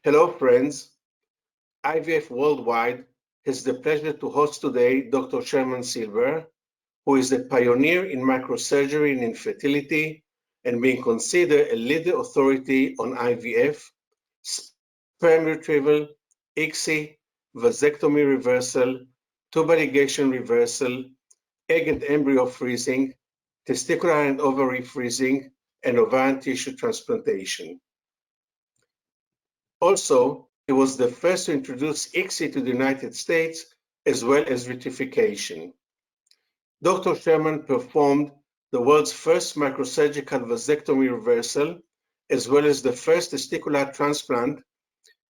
Hello, friends. IVF Worldwide has the pleasure to host today Dr. Sherman Silber, who is a pioneer in microsurgery and infertility and being considered a leading authority on IVF, sperm retrieval, ICSI, vasectomy reversal, tubal ligation reversal, egg and embryo freezing, testicular and ovary freezing, and ovarian tissue transplantation. Also, he was the first to introduce ICSI to the United States, as well as rectification. Dr. Sherman performed the world's first microsurgical vasectomy reversal, as well as the first testicular transplant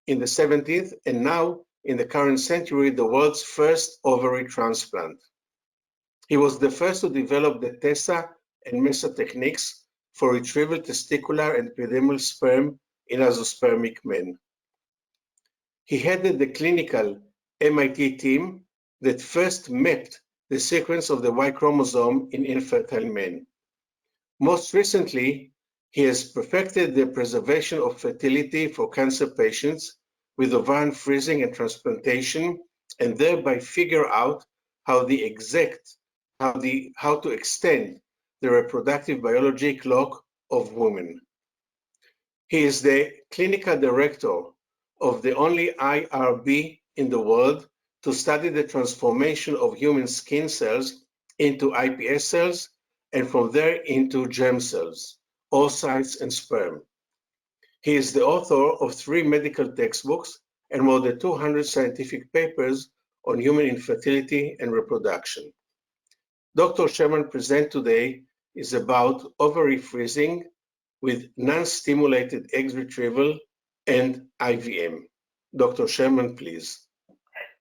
in the 70th, and now, in the current century, the world's first ovary transplant. He was the first to develop the TESA and MESA techniques for retrieval testicular and epidermal sperm in azoospermic men. He headed the clinical MIT team that first mapped the sequence of the Y chromosome in infertile men. Most recently, he has perfected the preservation of fertility for cancer patients with ovarian freezing and transplantation, and thereby figure out how to extend the reproductive biology clock of women. He is the clinical director of the only IRB in the world to study the transformation of human skin cells into iPS cells and from there into germ cells, oocytes, and sperm. He is the author of 3 medical textbooks and more than 200 scientific papers on human infertility and reproduction. Dr. Sherman present today is about ovary freezing with non-stimulated egg retrieval and IVM. Dr. Sherman, please.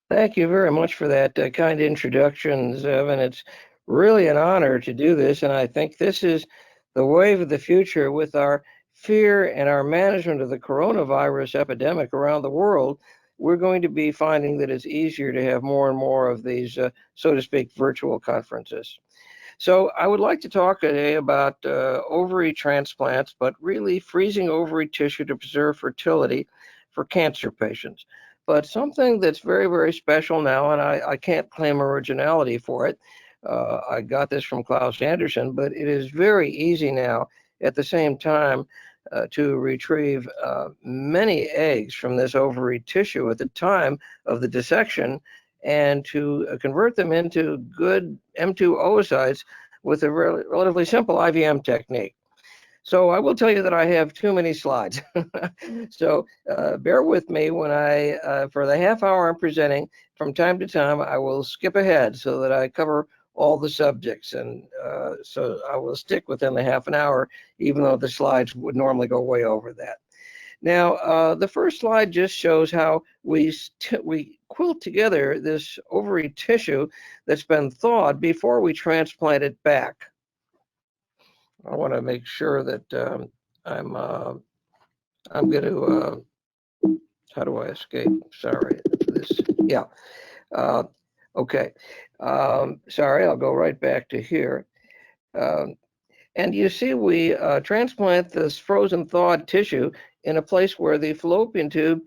Thank you very much for that kind introduction, Zev, and it's really an honor to do this, and I think this is the wave of the future with our fear and our management of the coronavirus epidemic around the world. We're going to be finding that it's easier to have more and more of these, so to speak, virtual conferences. So I would like to talk today about ovary transplants, but really freezing ovary tissue to preserve fertility for cancer patients. But something that's very, very special now, and I can't claim originality for it. I got this from Klaus Anderson, but it is very easy now at the same time to retrieve many eggs from this ovary tissue at the time of the dissection and to convert them into good M2 oocytes with a relatively simple IVM technique. So I will tell you that I have too many slides. So bear with me when for the half hour I'm presenting, from time to time, I will skip ahead so that I cover all the subjects. And so I will stick within the half an hour, even though the slides would normally go way over that. Now, the first slide just shows how we quilt together this ovary tissue that's been thawed before we transplant it back. I want to make sure that I'm going to, how do I escape? Sorry, this, yeah. Okay, sorry, I'll go right back to here. And you see we transplant this frozen thawed tissue in a place where the fallopian tube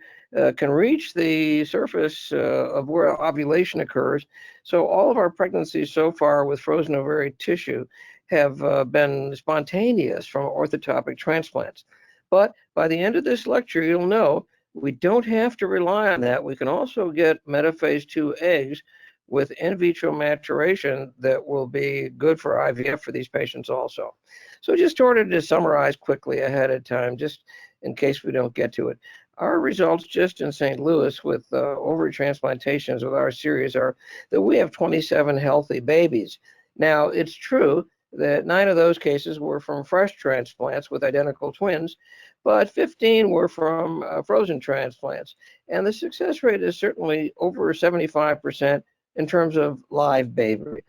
can reach the surface of where ovulation occurs. So all of our pregnancies so far with frozen ovary tissue have been spontaneous from orthotopic transplants. But by the end of this lecture, you'll know we don't have to rely on that. We can also get metaphase 2 eggs with in vitro maturation that will be good for IVF for these patients also. So just ordered to summarize quickly ahead of time, just in case we don't get to it. Our results just in St. Louis with ovary transplantations with our series are that we have 27 healthy babies. Now, it's true that 9 of those cases were from fresh transplants with identical twins, but 15 were from frozen transplants. And the success rate is certainly over 75% in terms of live baby.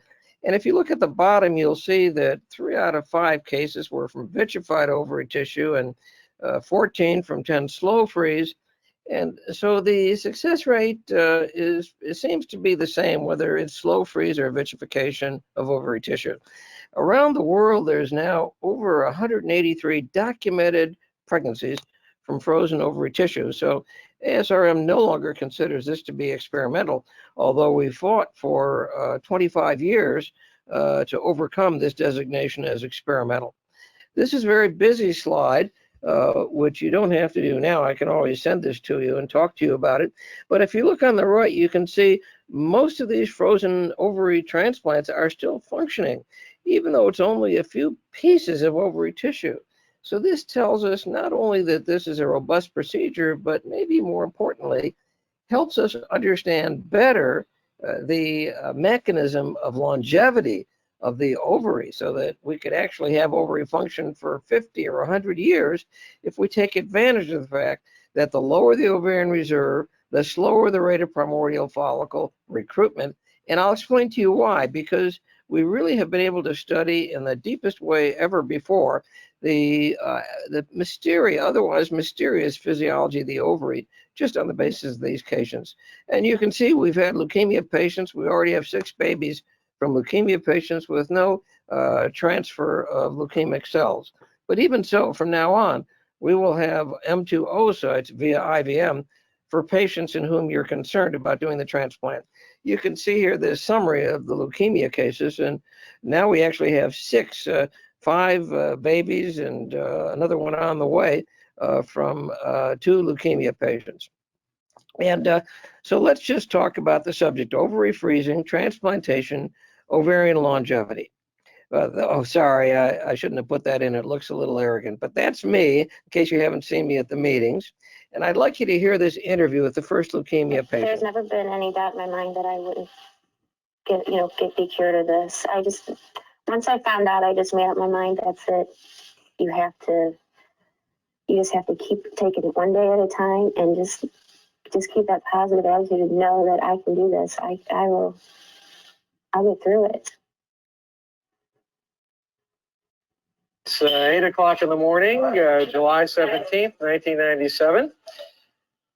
And if you look at the bottom, you'll see that 3 out of 5 cases were from vitrified ovary tissue and 14 from 10 slow freeze. And so the success rate it seems to be the same, whether it's slow freeze or vitrification of ovary tissue. Around the world, there's now over 183 documented pregnancies from frozen ovary tissue. So ASRM no longer considers this to be experimental, although we fought for 25 years to overcome this designation as experimental. This is a very busy slide, which you don't have to do now. I can always send this to you and talk to you about it. But if you look on the right, you can see most of these frozen ovary transplants are still functioning, even though it's only a few pieces of ovary tissue. So this tells us not only that this is a robust procedure, but maybe more importantly, helps us understand better the mechanism of longevity of the ovary, so that we could actually have ovary function for 50 or 100 years if we take advantage of the fact that the lower the ovarian reserve, the slower the rate of primordial follicle recruitment. And I'll explain to you why, because we really have been able to study in the deepest way ever before the otherwise mysterious physiology of the ovary, just on the basis of these cases. And you can see we've had leukemia patients. We already have 6 babies from leukemia patients with no transfer of leukemic cells. But even so, from now on, we will have M2 oocytes via IVM for patients in whom you're concerned about doing the transplant. You can see here the summary of the leukemia cases, and now we actually have 5 babies and another one on the way from 2 leukemia patients. And so let's just talk about the subject: ovary freezing, transplantation, ovarian longevity. Oh, sorry, I shouldn't have put that in. It looks a little arrogant, but that's me, in case you haven't seen me at the meetings. And I'd like you to hear this interview with the first leukemia patient. There's never been any doubt in my mind that I wouldn't be cured of this. Once I found out, I just made up my mind. That's it. You just have to keep taking it one day at a time, and just keep that positive attitude and know that I can do this. I'll get through it. It's 8 o'clock in the morning, July 17th, 1997.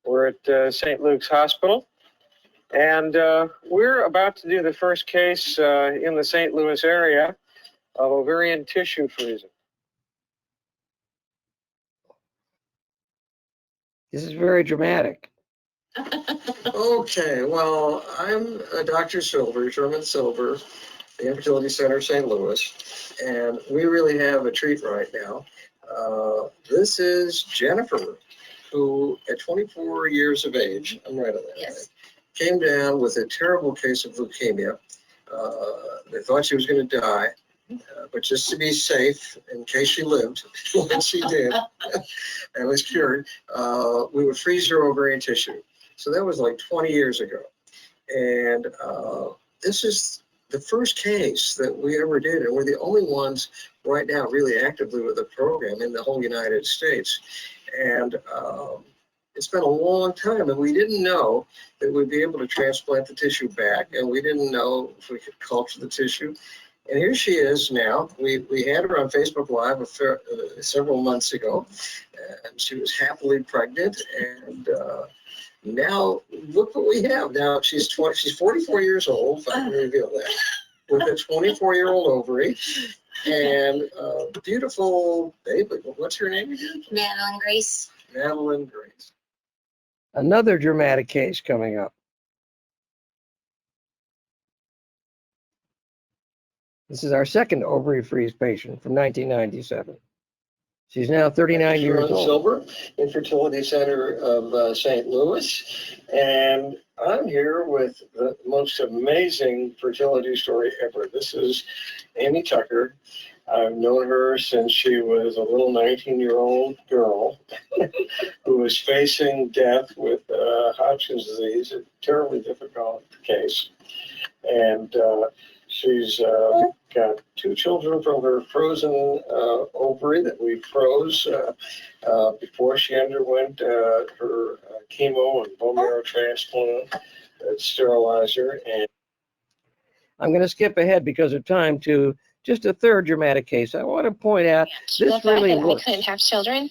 We're at St. Luke's Hospital, and we're about to do the first case in the St. Louis area of ovarian tissue freezing. This is very dramatic. Okay, well, I'm Dr. Silber, Sherman Silber, the Infertility Center, St. Louis, and we really have a treat right now. This is Jennifer, who at 24 years of age, I'm right on that, yes, right, came down with a terrible case of leukemia. They thought she was going to die, but just to be safe, in case she lived, when she did, and was cured, we would freeze her ovarian tissue. So that was like 20 years ago. And this is the first case that we ever did, and we're the only ones right now really actively with the program in the whole United States. And it's been a long time, and we didn't know that we'd be able to transplant the tissue back, and we didn't know if we could culture the tissue. And here she is now. We had her on Facebook Live several months ago, and she was happily pregnant, and now look what we have. Now she's 44 years old, if I can reveal that, with a 24-year-old ovary, and beautiful baby. What's her name again? Madeline Grace. Madeline Grace. Another dramatic case coming up. This is our second ovary freeze patient from 1997. She's now 39 years old. Silber, Infertility Center of St. Louis, and I'm here with the most amazing fertility story ever. This is Amy Tucker. I've known her since she was a little 19-year-old girl who was facing death with Hodgkin's disease, a terribly difficult case. And she's got 2 children from her frozen ovary that we froze before she underwent her chemo and bone marrow transplant that sterilized her. And I'm going to skip ahead because of time to just a third dramatic case. I want to point out this really works. I couldn't have children.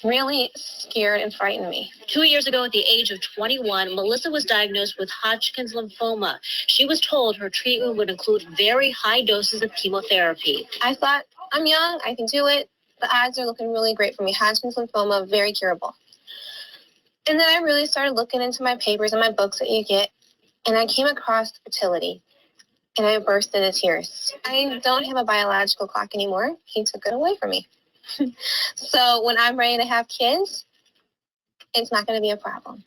Really scared and frightened me. 2 years ago, at the age of 21, Melissa was diagnosed with Hodgkin's lymphoma. She was told her treatment would include very high doses of chemotherapy. I thought, I'm young, I can do it. The odds are looking really great for me. Hodgkin's lymphoma, very curable. And then I really started looking into my papers and my books that you get, and I came across fertility, and I burst into tears. I don't have a biological clock anymore. He took it away from me. So when I'm ready to have kids, it's not going to be a problem.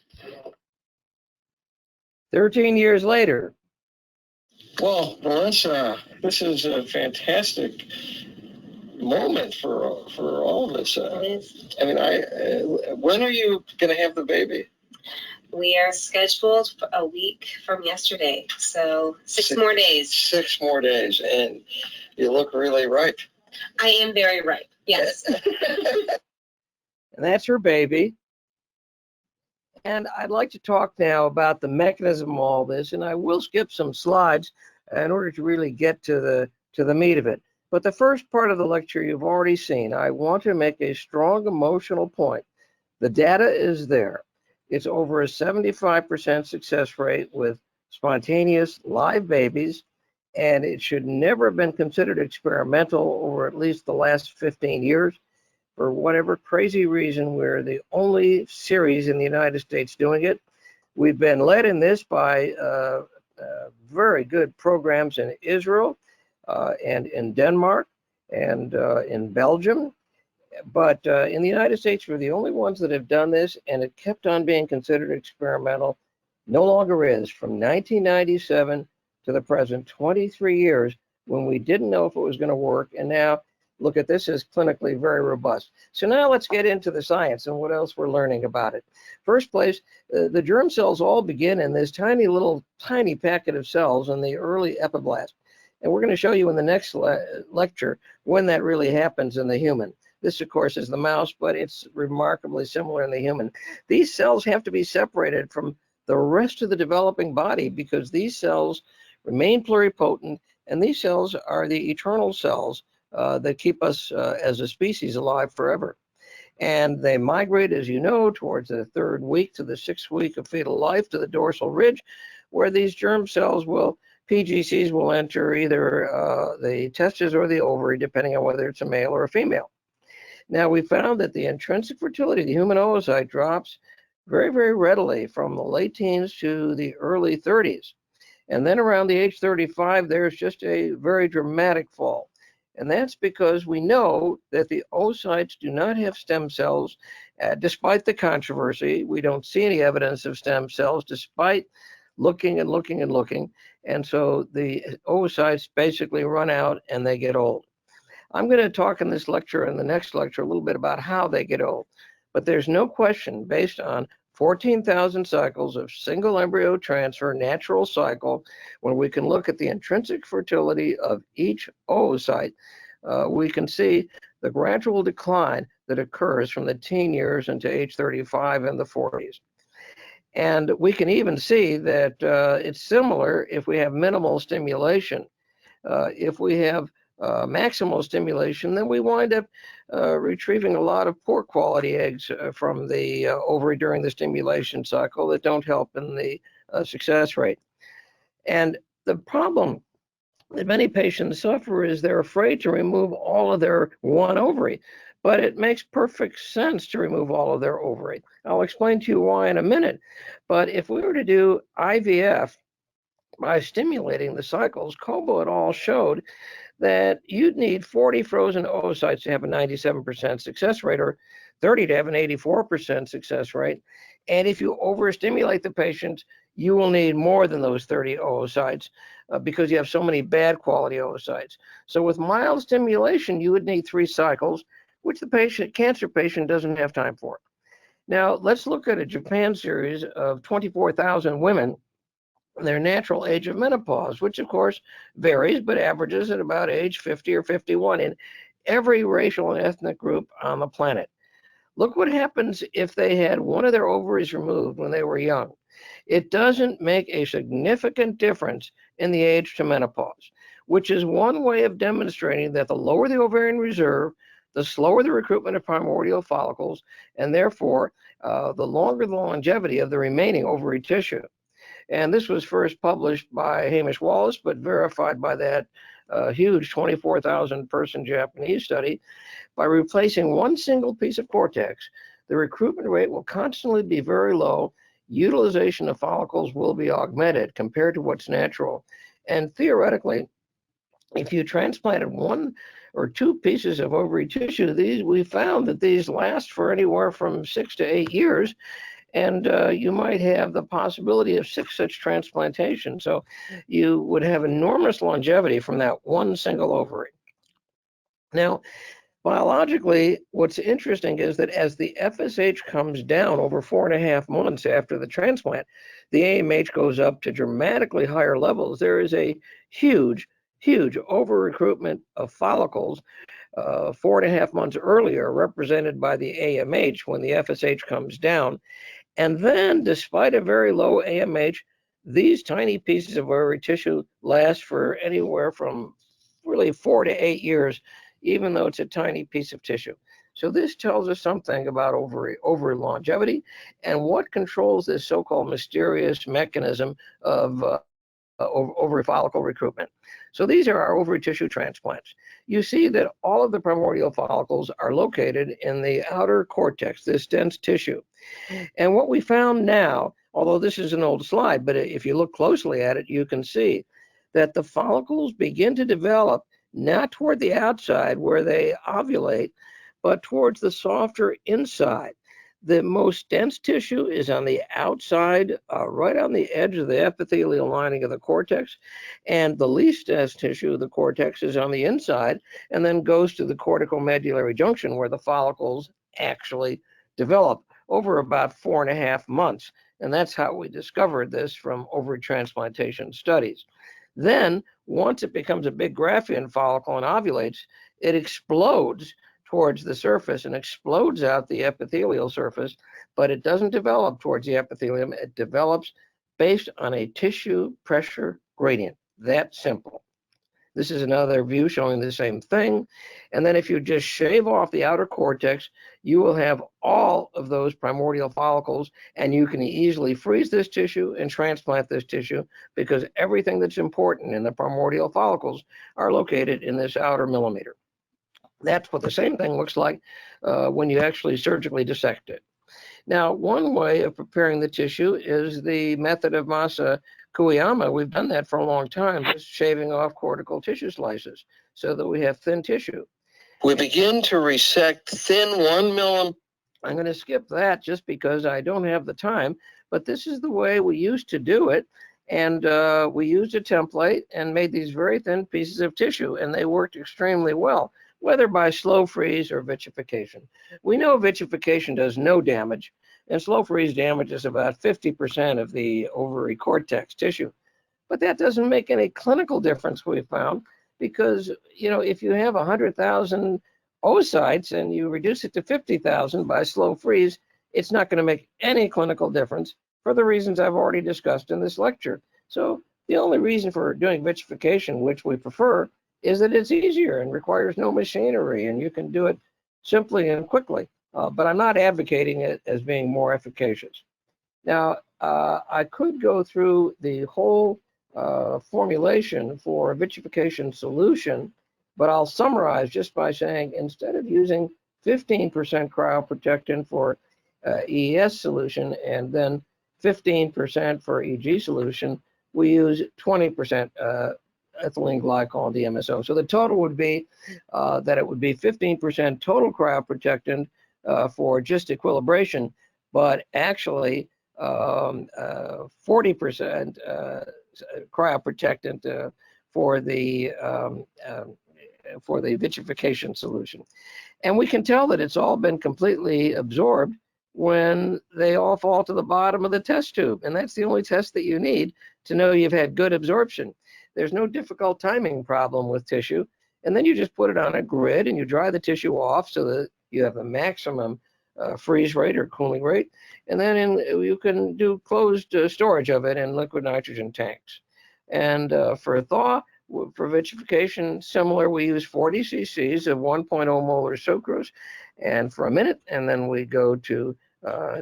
13 years later. Well, Melissa, this is a fantastic moment for all of us. It is. I mean, when are you going to have the baby? We are scheduled for a week from yesterday, so six more days. 6 more days, and you look really ripe. I am very ripe, yes. And that's her baby. And I'd like to talk now about the mechanism of all this, and I will skip some slides in order to really get to the meat of it. But the first part of the lecture you've already seen. I want to make a strong emotional point. The data is there. It's over a 75% success rate with spontaneous live babies, and it should never have been considered experimental over at least the last 15 years. For whatever crazy reason, we're the only series in the United States doing it. We've been led in this by very good programs in Israel and in Denmark and in Belgium. But in the United States, we're the only ones that have done this, and it kept on being considered experimental. No longer is. From 1997 to the present, 23 years, when we didn't know if it was going to work, and now look at this as clinically very robust. So now let's get into the science and what else we're learning about it. First place, the germ cells all begin in this tiny packet of cells in the early epiblast. And we're going to show you in the next lecture when that really happens in the human. This, of course, is the mouse, but it's remarkably similar in the human. These cells have to be separated from the rest of the developing body because these cells remain pluripotent, and these cells are the eternal cells that keep us as a species alive forever. And they migrate, as you know, towards the 3rd week to the 6th week of fetal life to the dorsal ridge, where these germ cells PGCs will enter either the testes or the ovary, depending on whether it's a male or a female. Now, we found that the intrinsic fertility of the human oocyte drops very, very readily from the late teens to the early 30s. And then around the age 35, there's just a very dramatic fall. And that's because we know that the oocytes do not have stem cells, despite the controversy. We don't see any evidence of stem cells, despite looking and looking and looking. And so the oocytes basically run out and they get old. I'm going to talk in this lecture and the next lecture a little bit about how they get old. But there's no question, based on 14,000 cycles of single embryo transfer, natural cycle, when we can look at the intrinsic fertility of each oocyte, we can see the gradual decline that occurs from the teen years into age 35 and the 40s. And we can even see that it's similar if we have minimal stimulation. If we have maximal stimulation, then we wind up retrieving a lot of poor quality eggs from the ovary during the stimulation cycle that don't help in the success rate. And the problem that many patients suffer is they're afraid to remove all of their one ovary, but it makes perfect sense to remove all of their ovary. I'll explain to you why in a minute. But if we were to do IVF by stimulating the cycles, Cobo et al. Showed that you'd need 40 frozen oocytes to have a 97% success rate, or 30 to have an 84% success rate. And if you overstimulate the patient, you will need more than those 30 oocytes because you have so many bad quality oocytes. So with mild stimulation, you would need 3 cycles, which the cancer patient doesn't have time for. Now, let's look at a Japan series of 24,000 women, their natural age of menopause, which of course varies, but averages at about age 50 or 51 in every racial and ethnic group on the planet. Look what happens if they had one of their ovaries removed when they were young. It doesn't make a significant difference in the age to menopause, which is one way of demonstrating that the lower the ovarian reserve, the slower the recruitment of primordial follicles, and therefore the longer the longevity of the remaining ovary tissue. And this was first published by Hamish Wallace, but verified by that a huge 24,000 person Japanese study, by replacing one single piece of cortex, the recruitment rate will constantly be very low. Utilization of follicles will be augmented compared to what's natural. And theoretically, if you transplanted one or two pieces of ovary tissue, we found that these last for anywhere from 6 to 8 years, and you might have the possibility of 6 such transplantations. So you would have enormous longevity from that one single ovary. Now, biologically, what's interesting is that as the FSH comes down over 4.5 months after the transplant, the AMH goes up to dramatically higher levels. There is a huge over-recruitment of follicles 4.5 months earlier, represented by the AMH when the FSH comes down. And then, despite a very low AMH, these tiny pieces of ovary tissue last for anywhere from really 4 to 8 years, even though it's a tiny piece of tissue. So this tells us something about ovary longevity and what controls this so-called mysterious mechanism of ovary follicle recruitment. So these are our ovary tissue transplants. You see that all of the primordial follicles are located in the outer cortex, this dense tissue. And what we found now, although this is an old slide, but if you look closely at it, you can see that the follicles begin to develop not toward the outside where they ovulate, but towards the softer inside. The most dense tissue is on the outside, right on the edge of the epithelial lining of the cortex, and the least dense tissue of the cortex is on the inside, and then goes to the corticomedullary junction where the follicles actually develop over about 4.5 months. And that's how we discovered this from ovary transplantation studies. Then, once it becomes a big Graafian follicle and ovulates, it explodes towards the surface and explodes out the epithelial surface, but it doesn't develop towards the epithelium. It develops based on a tissue pressure gradient. That simple. This is another view showing the same thing. And then if you just shave off the outer cortex, you will have all of those primordial follicles, and you can easily freeze this tissue and transplant this tissue because everything that's important in the primordial follicles are located in this outer millimeter. That's what the same thing looks like when you actually surgically dissect it. Now, one way of preparing the tissue is the method of Masa Kuyama. We've done that for a long time, just shaving off cortical tissue slices so that we have thin tissue. We begin to resect thin 1 millimeter. I'm going to skip that just because I don't have the time, but this is the way we used to do it. And we used a template and made these very thin pieces of tissue, and they worked extremely well, whether by slow freeze or vitrification. We know vitrification does no damage, and slow freeze damages about 50% of the ovary cortex tissue. But that doesn't make any clinical difference, we found, because if you have 100,000 oocytes and you reduce it to 50,000 by slow freeze, it's not going to make any clinical difference for the reasons I've already discussed in this lecture. So the only reason for doing vitrification, which we prefer, is that it's easier and requires no machinery, and you can do it simply and quickly. But I'm not advocating it as being more efficacious. Now, I could go through the whole formulation for a vitrification solution, but I'll summarize just by saying instead of using 15% cryoprotectant for ES solution and then 15% for EG solution, we use 20% ethylene glycol and DMSO. So the total would be that it would be 15% total cryoprotectant for just equilibration, but actually 40% cryoprotectant for the vitrification solution. And we can tell that it's all been completely absorbed when they all fall to the bottom of the test tube. And that's the only test that you need to know you've had good absorption. There's no difficult timing problem with tissue. And then you just put it on a grid and you dry the tissue off so that you have a maximum freeze rate or cooling rate. And then you can do closed storage of it in liquid nitrogen tanks. And for thaw, for vitrification, similar, we use 40 cc's of 1.0 molar sucrose and for a minute, and then we go to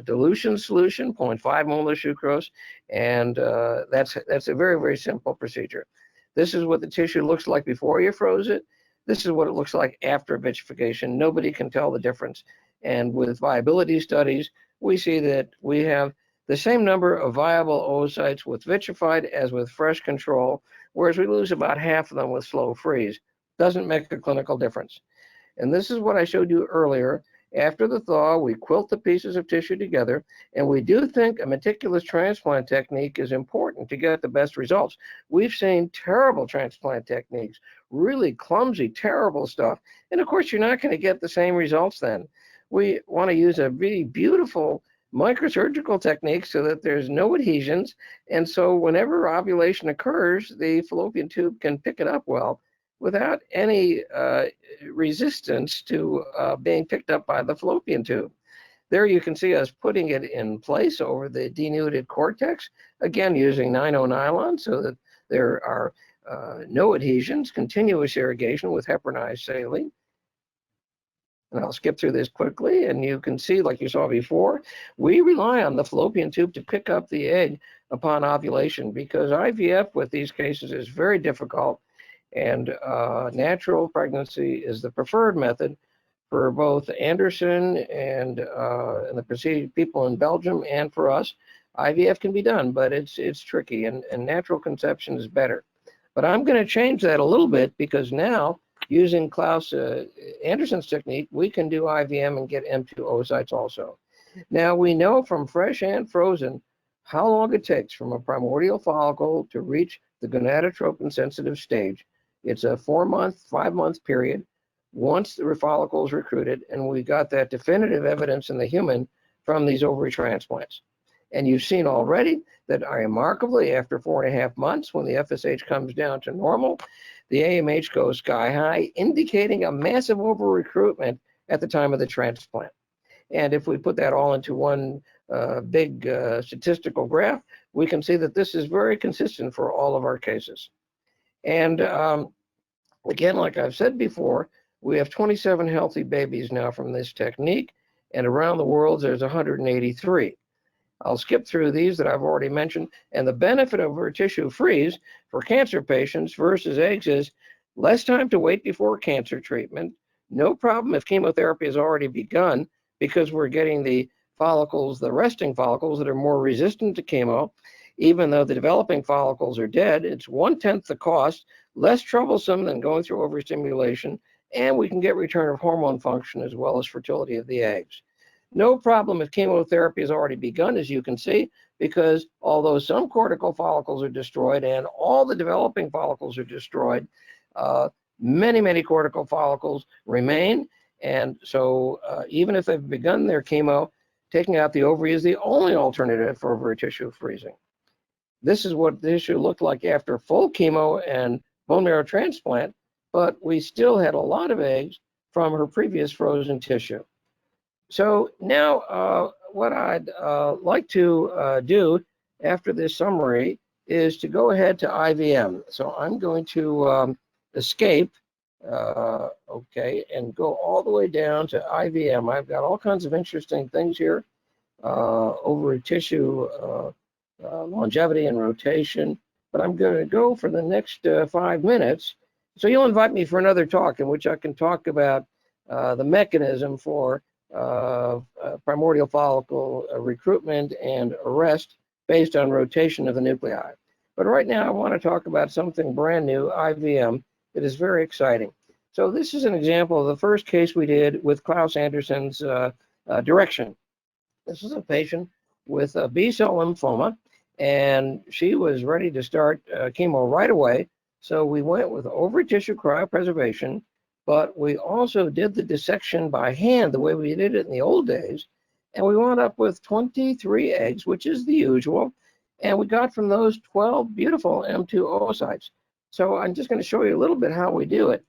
dilution solution, 0.5 molar sucrose, and that's a very, very simple procedure. This is what the tissue looks like before you froze it. This is what it looks like after vitrification. Nobody can tell the difference. And with viability studies, we see that we have the same number of viable oocytes with vitrified as with fresh control, whereas we lose about half of them with slow freeze. Doesn't make a clinical difference. And this is what I showed you earlier. After the thaw, we quilt the pieces of tissue together, and we do think a meticulous transplant technique is important to get the best results. We've seen terrible transplant techniques, really clumsy, terrible stuff. And of course, you're not going to get the same results then. We want to use a really beautiful microsurgical technique so that there's no adhesions. And so whenever ovulation occurs, the fallopian tube can pick it up well without any resistance to being picked up by the fallopian tube. There you can see us putting it in place over the denuded cortex, again using 9-0 nylon so that there are no adhesions, continuous irrigation with heparinized saline. And I'll skip through this quickly, and you can see, like you saw before, we rely on the fallopian tube to pick up the egg upon ovulation because IVF with these cases is very difficult. And natural pregnancy is the preferred method for both Anderson and the preceding people in Belgium, and for us. IVF can be done, but it's tricky, and natural conception is better. But I'm going to change that a little bit because now, using Klaus Anderson's technique, we can do IVM and get M2 oocytes also. Now, we know from fresh and frozen how long it takes from a primordial follicle to reach the gonadotropin sensitive stage. It's a 4-month, 5-month period once the follicle is recruited, and we got that definitive evidence in the human from these ovary transplants. And you've seen already that remarkably, after 4.5 months, when the FSH comes down to normal, the AMH goes sky high, indicating a massive over-recruitment at the time of the transplant. And if we put that all into one big statistical graph, we can see that this is very consistent for all of our cases. And again, like I've said before, we have 27 healthy babies now from this technique, and around the world there's 183. I'll skip through these that I've already mentioned. And the benefit of a tissue freeze for cancer patients versus eggs is less time to wait before cancer treatment. No problem if chemotherapy has already begun because we're getting the follicles, the resting follicles that are more resistant to chemo. Even though the developing follicles are dead, it's 1/10 the cost, less troublesome than going through overstimulation, and we can get return of hormone function as well as fertility of the eggs. No problem if chemotherapy has already begun, as you can see, because although some cortical follicles are destroyed and all the developing follicles are destroyed, many cortical follicles remain. And so even if they've begun their chemo, taking out the ovary is the only alternative for ovary tissue freezing. This is what the tissue looked like after full chemo and bone marrow transplant, but we still had a lot of eggs from her previous frozen tissue. So now what I'd like to do after this summary is to go ahead to IVM. So I'm going to escape, okay, and go all the way down to IVM. I've got all kinds of interesting things here, ovary tissue longevity and rotation, but I'm going to go for the next 5 minutes. So you'll invite me for another talk in which I can talk about the mechanism for primordial follicle recruitment and arrest based on rotation of the nuclei. But right now I want to talk about something brand new, IVM, that is very exciting. So this is an example of the first case we did with Klaus Anderson's direction. This is a patient with a B-cell lymphoma, and she was ready to start chemo right away. So we went with ovary tissue cryopreservation, but we also did the dissection by hand the way we did it in the old days. And we wound up with 23 eggs, which is the usual. And we got from those 12 beautiful M2 oocytes. So I'm just going to show you a little bit how we do it.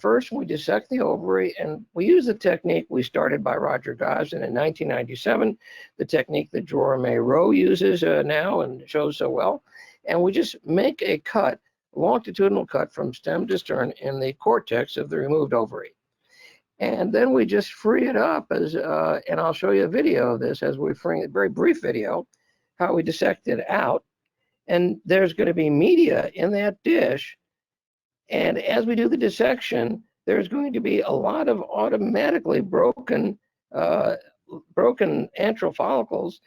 First, we dissect the ovary, and we use the technique we started by Roger Gosden in 1997, the technique that Jorah May Rowe uses now and shows so well. And we just make a cut, a longitudinal cut from stem to stern in the cortex of the removed ovary. And then we just free it up, as, and I'll show you a video of this as we free, a very brief video, how we dissect it out. And there's going to be media in that dish. And as we do the dissection, there's going to be a lot of automatically broken antral follicles,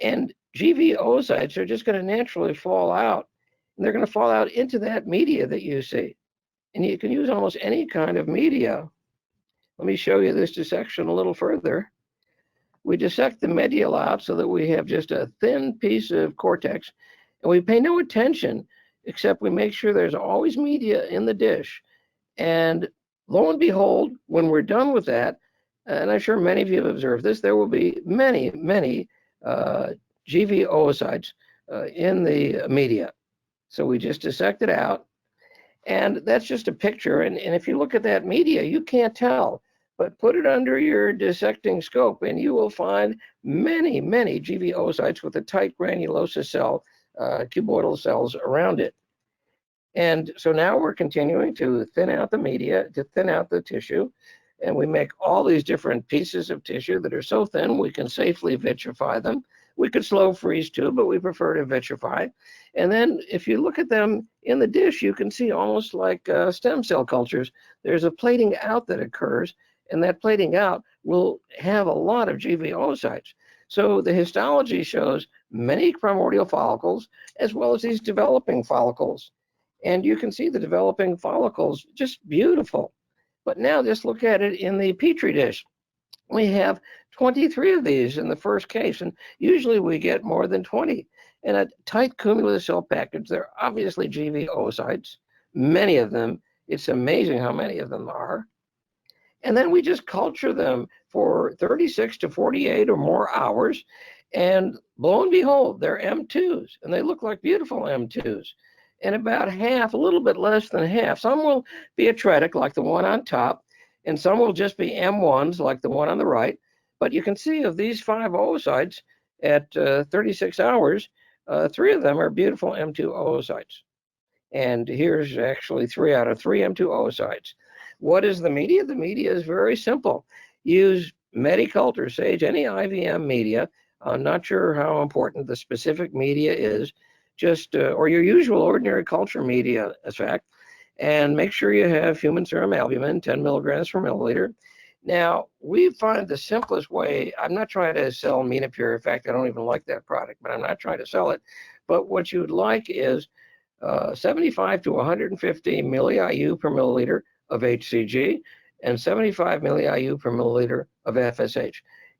and GV oocytes are just going to naturally fall out. And they're going to fall out into that media that you see. And you can use almost any kind of media. Let me show you this dissection a little further. We dissect the medial out so that we have just a thin piece of cortex, and we pay no attention except we make sure there's always media in the dish. And lo and behold, when we're done with that, and I'm sure many of you have observed this, there will be many, many GV oocytes in the media. So we just dissect it out, and that's just a picture. And if you look at that media, you can't tell, but put it under your dissecting scope, and you will find many, many GV oocytes with a tight granulosa cell, cuboidal cells around it. And so now we're continuing to thin out the media, to thin out the tissue, and we make all these different pieces of tissue that are so thin we can safely vitrify them. We could slow freeze too, but we prefer to vitrify. And then if you look at them in the dish, you can see almost like stem cell cultures. There's a plating out that occurs, and that plating out will have a lot of GV oocytes. So the histology shows many primordial follicles as well as these developing follicles. And you can see the developing follicles, just beautiful. But now just look at it in the Petri dish. We have 23 of these in the first case, and usually we get more than 20. In a tight cumulative cell package, they're obviously GV oocytes, many of them. It's amazing how many of them are. And then we just culture them for 36 to 48 or more hours, and lo and behold, they're M2s, and they look like beautiful M2s. And about half, a little bit less than half, some will be atretic like the one on top, and some will just be M1s like the one on the right. But you can see of these 5 oocytes at 36 hours, 3 of them are beautiful M2 oocytes. And here's actually 3 out of 3 M2 oocytes. What is the media? The media is very simple. Use Medicult or Sage, any IVM media. I'm not sure how important the specific media is, just or your usual ordinary culture media, in fact, and make sure you have human serum albumin, 10 milligrams per milliliter. Now, we find the simplest way. I'm not trying to sell Menopure. In fact, I don't even like that product, but I'm not trying to sell it. But what you'd like is 75 to 150 milli-IU per milliliter of HCG and 75 milli-IU per milliliter of FSH.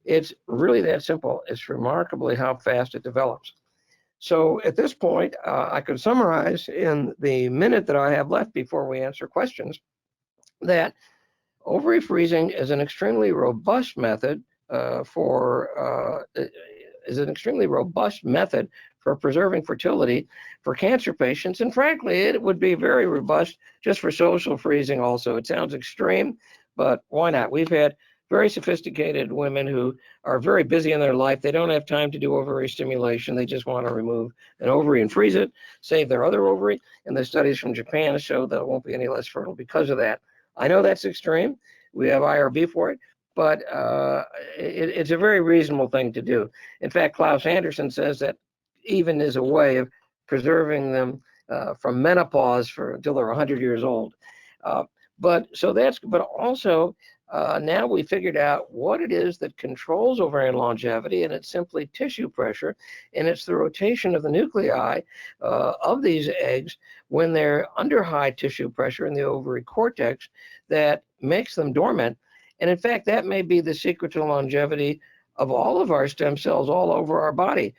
It's really that simple. It's remarkably how fast it develops. So at this point, I could summarize in the minute that I have left before we answer questions that ovary freezing is an extremely robust method for preserving fertility for cancer patients. And frankly, it would be very robust just for social freezing also. It sounds extreme, but why not? We've had very sophisticated women who are very busy in their life. They don't have time to do ovary stimulation. They just want to remove an ovary and freeze it, save their other ovary. And the studies from Japan show that it won't be any less fertile because of that. I know that's extreme. We have IRB for it, but it's a very reasonable thing to do. In fact, Klaus Anderson says that even is a way of preserving them from menopause until they're 100 years old. But also now we figured out what it is that controls ovarian longevity, and it's simply tissue pressure, and it's the rotation of the nuclei of these eggs when they're under high tissue pressure in the ovary cortex that makes them dormant. And in fact, that may be the secret to longevity of all of our stem cells all over our body,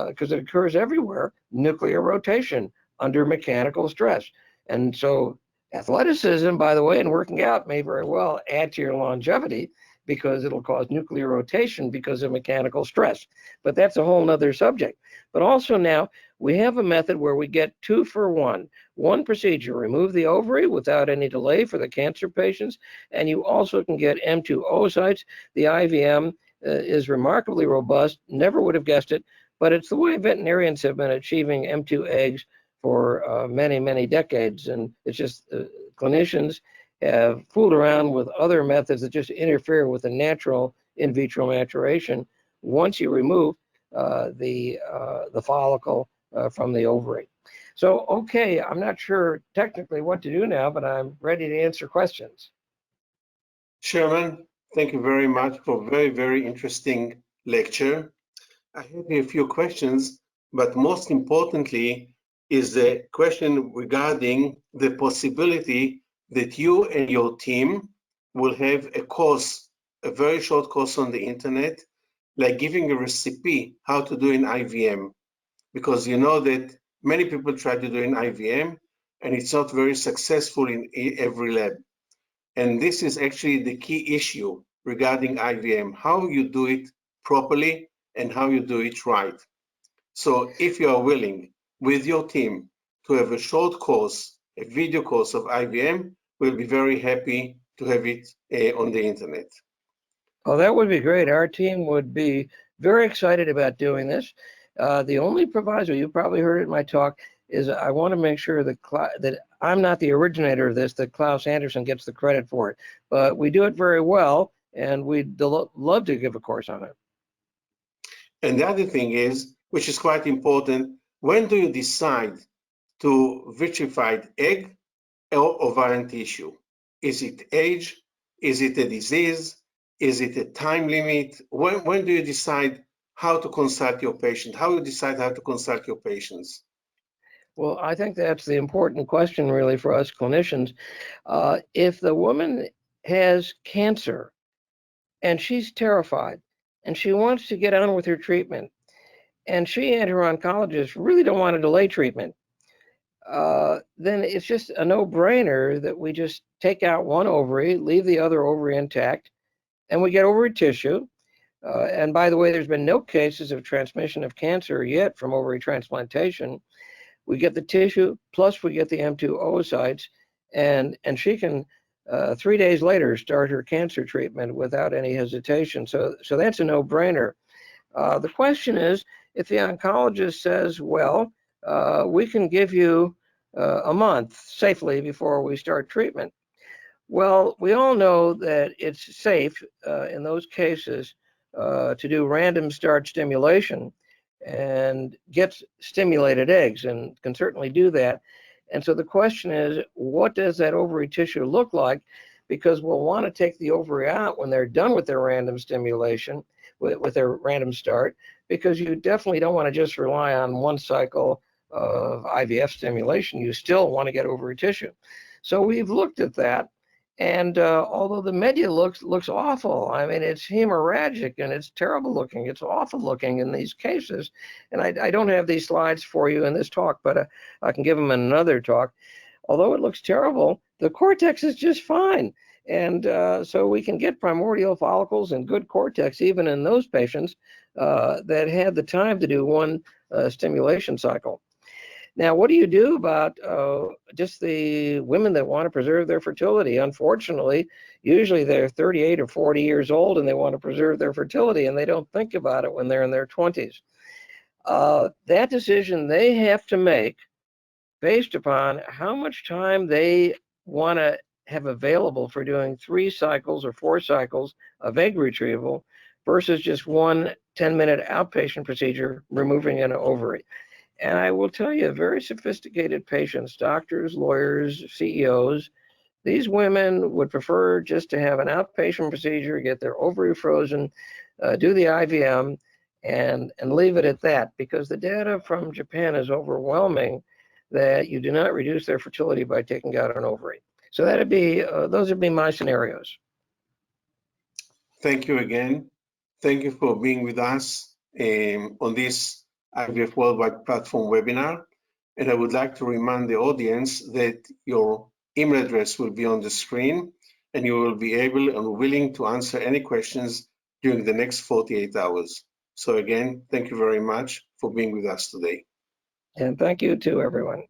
because it occurs everywhere, nuclear rotation under mechanical stress. And so athleticism, by the way, and working out may very well add to your longevity because it'll cause nuclear rotation because of mechanical stress. But that's a whole nother subject. But also now we have a method where we get 2 for 1. One procedure, remove the ovary without any delay for the cancer patients, and you also can get M2 oocytes. The IVM is remarkably robust, never would have guessed it, but it's the way veterinarians have been achieving M2 eggs for many, many decades. And it's just clinicians have fooled around with other methods that just interfere with the natural in vitro maturation. Once you remove the follicle from the ovary. So, okay, I'm not sure technically what to do now, but I'm ready to answer questions. Sherman, thank you very much for a very, very interesting lecture. I have a few questions, but most importantly is the question regarding the possibility that you and your team will have a course, a very short course on the internet, like giving a recipe how to do an IVM, because you know that many people try to do an IVM and it's not very successful in every lab. And this is actually the key issue regarding IVM, how you do it properly and how you do it right. So if you are willing with your team to have a short course, a video course of IVM, we'll be very happy to have it on the internet. Oh, that would be great. Our team would be very excited about doing this. The only proviso, you probably heard it in my talk, is I want to make sure that I'm not the originator of this, that Klaus Anderson gets the credit for it. But we do it very well, and we'd love to give a course on it. And the other thing is, which is quite important, when do you decide to vitrify egg or ovarian tissue? Is it age? Is it a disease? Is it a time limit? When do you decide how to consult your patient? How do you decide how to consult your patients? Well, I think that's the important question really for us clinicians. If the woman has cancer and she's terrified and she wants to get on with her treatment, and she and her oncologist really don't want to delay treatment, then it's just a no-brainer that we just take out one ovary, leave the other ovary intact, and we get ovary tissue. And by the way, there's been no cases of transmission of cancer yet from ovary transplantation. We get the tissue, plus we get the M2 oocytes, and she can 3 days later start her cancer treatment without any hesitation. So that's a no-brainer. The question is, if the oncologist says, well, we can give you a month safely before we start treatment. Well, we all know that it's safe in those cases to do random start stimulation and get stimulated eggs, and can certainly do that. And so the question is, what does that ovary tissue look like? Because we'll want to take the ovary out when they're done with their random stimulation, with their random start, because you definitely don't want to just rely on one cycle of IVF stimulation. You still want to get ovary tissue. So we've looked at that. And although the media looks awful, I mean, it's hemorrhagic and it's terrible looking. It's awful looking in these cases. And I don't have these slides for you in this talk, but I can give them in another talk. Although it looks terrible, the cortex is just fine. And so we can get primordial follicles and good cortex even in those patients that had the time to do one stimulation cycle. Now, what do you do about just the women that want to preserve their fertility? Unfortunately, usually they're 38 or 40 years old and they want to preserve their fertility, and they don't think about it when they're in their 20s. That decision they have to make based upon how much time they want to have available for doing 3 cycles or 4 cycles of egg retrieval versus just one 10-minute outpatient procedure removing an ovary. And I will tell you, very sophisticated patients, doctors, lawyers, CEOs, these women would prefer just to have an outpatient procedure, get their ovary frozen, do the IVM, and leave it at that, because the data from Japan is overwhelming that you do not reduce their fertility by taking out an ovary. So that'd be those would be my scenarios. Thank you again. Thank you for being with us on this IVF Worldwide Platform webinar. And I would like to remind the audience that your email address will be on the screen, and you will be able and willing to answer any questions during the next 48 hours. So again, thank you very much for being with us today. And thank you to everyone.